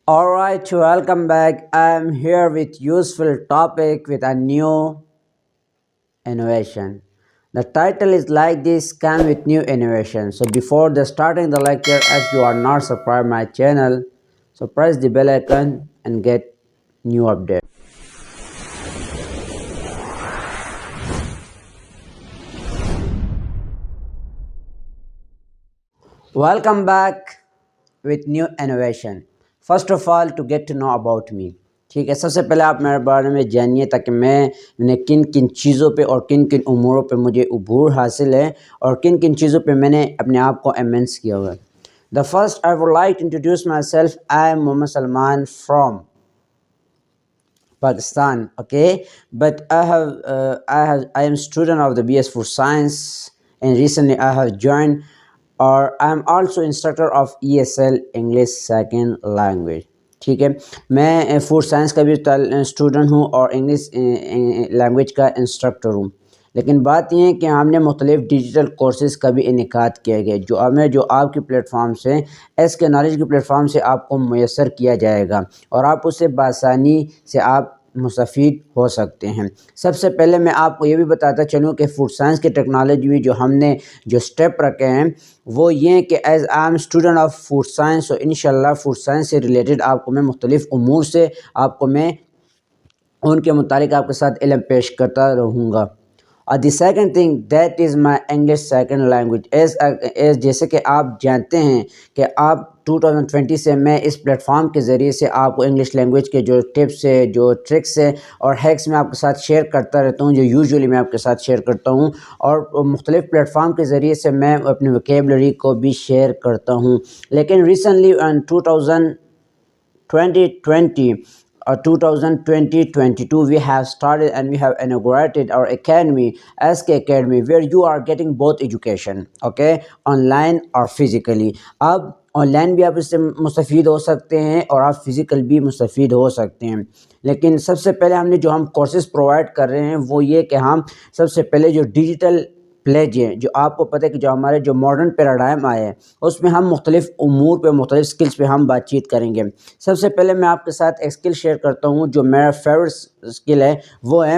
All right, welcome back. I'm here with useful topic with a new innovation. The title is like this: come with new innovation. So before the starting the lecture, if you are not subscribed my channel, so press the bell icon and get new update. Welcome back with new innovation. First of all, to get to know about me. ٹھیک ہے، سب سے پہلے آپ میرے بارے میں جانیے تاکہ میں نے کن کن چیزوں پہ اور کن کن اموروں پہ مجھے عبور حاصل ہے اور کن کن چیزوں پہ میں نے اپنے آپ کو امینس کیا ہوا ہے. The first I would like to introduce myself. I am Muhammad Salman from Pakistan, okay, but I am student of the BS Food Science, and recently I have joined, or I am also instructor of ESL English second language. ٹھیک ہے، میں food science کا بھی student ہوں اور English language کا instructor ہوں. لیکن بات یہ ہے کہ ہم نے مختلف ڈیجیٹل کورسز کا بھی انعقاد کیا گیا جو آپ کی پلیٹ فارم سے ایس کے نالج کی پلیٹ فارم سے آپ کو میسر کیا جائے گا اور آپ اس سے بآسانی سے آپ مستفید ہو سکتے ہیں. سب سے پہلے میں آپ کو یہ بھی بتاتا چلوں کہ فوڈ سائنس کی ٹیکنالوجی میں جو ہم نے جو اسٹیپ رکھے ہیں وہ یہ ہیں کہ as I am student of food science, اور انشاءاللہ فوڈ سائنس سے ریلیٹڈ آپ کو میں مختلف امور سے آپ کو میں ان کے متعلق آپ کے ساتھ علم پیش کرتا رہوں گا. The second thing that is my English second language. As جیسے کہ آپ جانتے ہیں کہ آپ 2020 سے میں اس پلیٹ فارم کے ذریعے سے آپ کو انگلش لینگویج کے جو ٹپس ہے، جو ٹرکس ہے اور ہیکس میں آپ کے ساتھ شیئر کرتا رہتا ہوں، جو یوزولی میں آپ کے ساتھ شیئر کرتا ہوں، اور مختلف پلیٹ فارم کے ذریعے سے میں اپنی ووکیبلری کو بھی شیئر کرتا ہوں. لیکن recently in 2020 or 2022 we have started and we have inaugurated our academy, SK Academy, where you are getting both education, okay, online or physically. اب آن لائن بھی آپ اس سے مستفید ہو سکتے ہیں اور آپ فزیکل بھی مستفید ہو سکتے ہیں. لیکن سب سے پہلے جو ہم کورسز پرووائڈ کر رہے ہیں وہ یہ کہ ہم سب سے پہلے جو ڈیجیٹل پلیج ہے، جو آپ کو پتہ ہے کہ جو ہمارے جو ماڈرن پیراڈائم آئے ہیں اس میں ہم مختلف امور پہ مختلف سکلز پہ ہم بات چیت کریں گے. سب سے پہلے میں آپ کے ساتھ ایک سکل شیئر کرتا ہوں جو میرا فیوریٹ سکل ہے، وہ ہے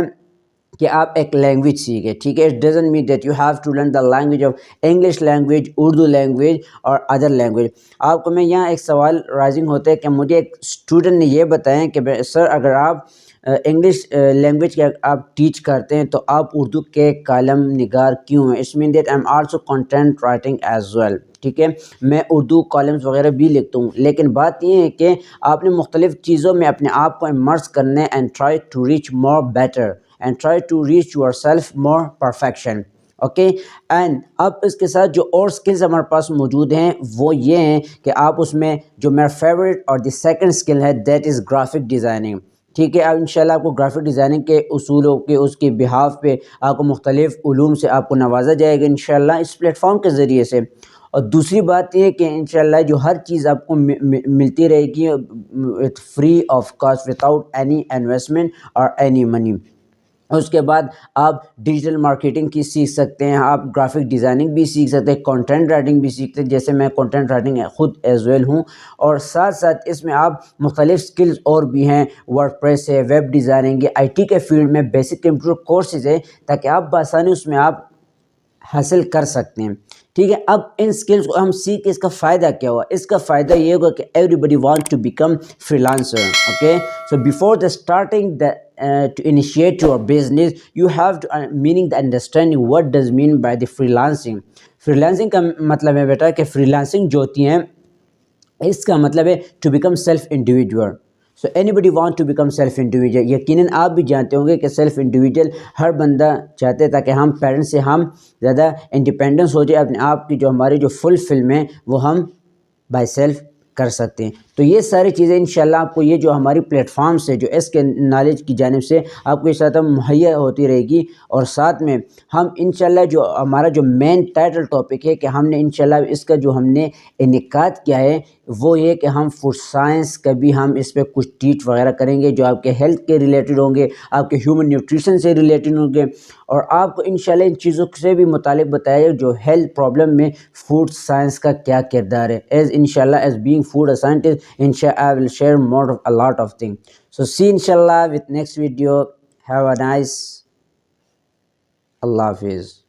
کہ آپ ایک لینگویج سیکھیں. ٹھیک ہے، it doesn't mean that you have to learn the language of English language, Urdu language اور ادر لینگویج. آپ کو میں یہاں ایک سوال رائزنگ ہوتا ہے کہ مجھے ایک اسٹوڈنٹ نے یہ بتائیں کہ سر اگر آپ انگلش لینگویج کے آپ ٹیچ کرتے ہیں تو آپ اردو کے کالم نگار کیوں ہیں؟ It's mean that I am also content writing as well. ٹھیک ہے، میں اردو کالمز وغیرہ بھی لکھتا ہوں. لیکن بات یہ ہے کہ آپ نے مختلف چیزوں میں اپنے آپ کو امرس کرنا ہے and try to reach more better and try to reach yourself more perfection. Okay, and اب اس کے ساتھ جو اور سکلز ہمارے پاس موجود ہیں وہ یہ ہیں کہ آپ اس میں جو میرا فیوریٹ اور دی سیکنڈ سکل ہے دیٹ از گرافک ڈیزائننگ. ٹھیک ہے، اب انشاءاللہ آپ کو گرافک ڈیزائننگ کے اصولوں کے اس کے بہاف پہ آپ کو مختلف علوم سے آپ کو نوازا جائے گا انشاءاللہ اس پلیٹ فارم کے ذریعے سے. اور دوسری بات یہ کہ انشاءاللہ جو ہر چیز آپ کو ملتی رہے گی free of cost without any investment اور اینی منی. اس کے بعد آپ ڈیجیٹل مارکیٹنگ کی سیکھ سکتے ہیں، آپ گرافک ڈیزائننگ بھی سیکھ سکتے ہیں، کانٹینٹ رائٹنگ بھی سیکھتے ہیں، جیسے میں کانٹینٹ رائٹنگ خود ایز ویل ہوں. اور ساتھ ساتھ اس میں آپ مختلف سکلز اور بھی ہیں، ورڈ پریس ہے، ویب ڈیزائننگ ہے، IT کے فیلڈ میں بیسک کمپیوٹر کورسز ہے تاکہ آپ بآسانی اس میں آپ حاصل کر سکتے ہیں. ٹھیک ہے، اب ان سکلز کو ہم سیکھ کے اس کا فائدہ کیا ہوا؟ اس کا فائدہ یہ ہوگا کہ everybody want to become freelancer. Okay, so before the starting the to initiate your business you have to meaning the understanding what does mean by the freelancing. freelancing کا مطلب ہے بیٹا کہ freelancing جو ہوتی ہیں اس کا مطلب ہے to become self individual. so anybody want to become self individual. یقیناً آپ بھی جانتے ہوں گے کہ self individual ہر بندہ چاہتے ہیں تاکہ ہم پیرنٹس سے ہم زیادہ انڈیپینڈنس ہو جائے، اپنے آپ کی جو ہماری جو فل فلم ہے وہ ہم بائی سیلف کر سکتے ہیں. تو یہ ساری چیزیں انشاءاللہ آپ کو یہ جو ہماری پلیٹ فارم سے جو ایس کے نالج کی جانب سے آپ کو یہ ساتھ مہیا ہوتی رہے گی. اور ساتھ میں ہم انشاءاللہ جو ہمارا جو مین ٹائٹل ٹاپک ہے کہ ہم نے انشاءاللہ اس کا جو ہم نے انعقاد کیا ہے وہ یہ کہ ہم فوڈ سائنس کا بھی ہم اس پہ کچھ ٹیچ وغیرہ کریں گے جو آپ کے ہیلتھ کے ریلیٹڈ ہوں گے، آپ کے ہیومن نیوٹریشن سے ریلیٹڈ ہوں گے، اور آپ کو انشاءاللہ ان چیزوں سے بھی متعلق بتایا جائے جو ہیلتھ پرابلم میں فوڈ سائنس کا کیا کردار ہے. ایز انشاءاللہ as being food scientist Inshallah, I will share more of a lot of things. So see inshallah with next video. Have a nice Allah Hafiz.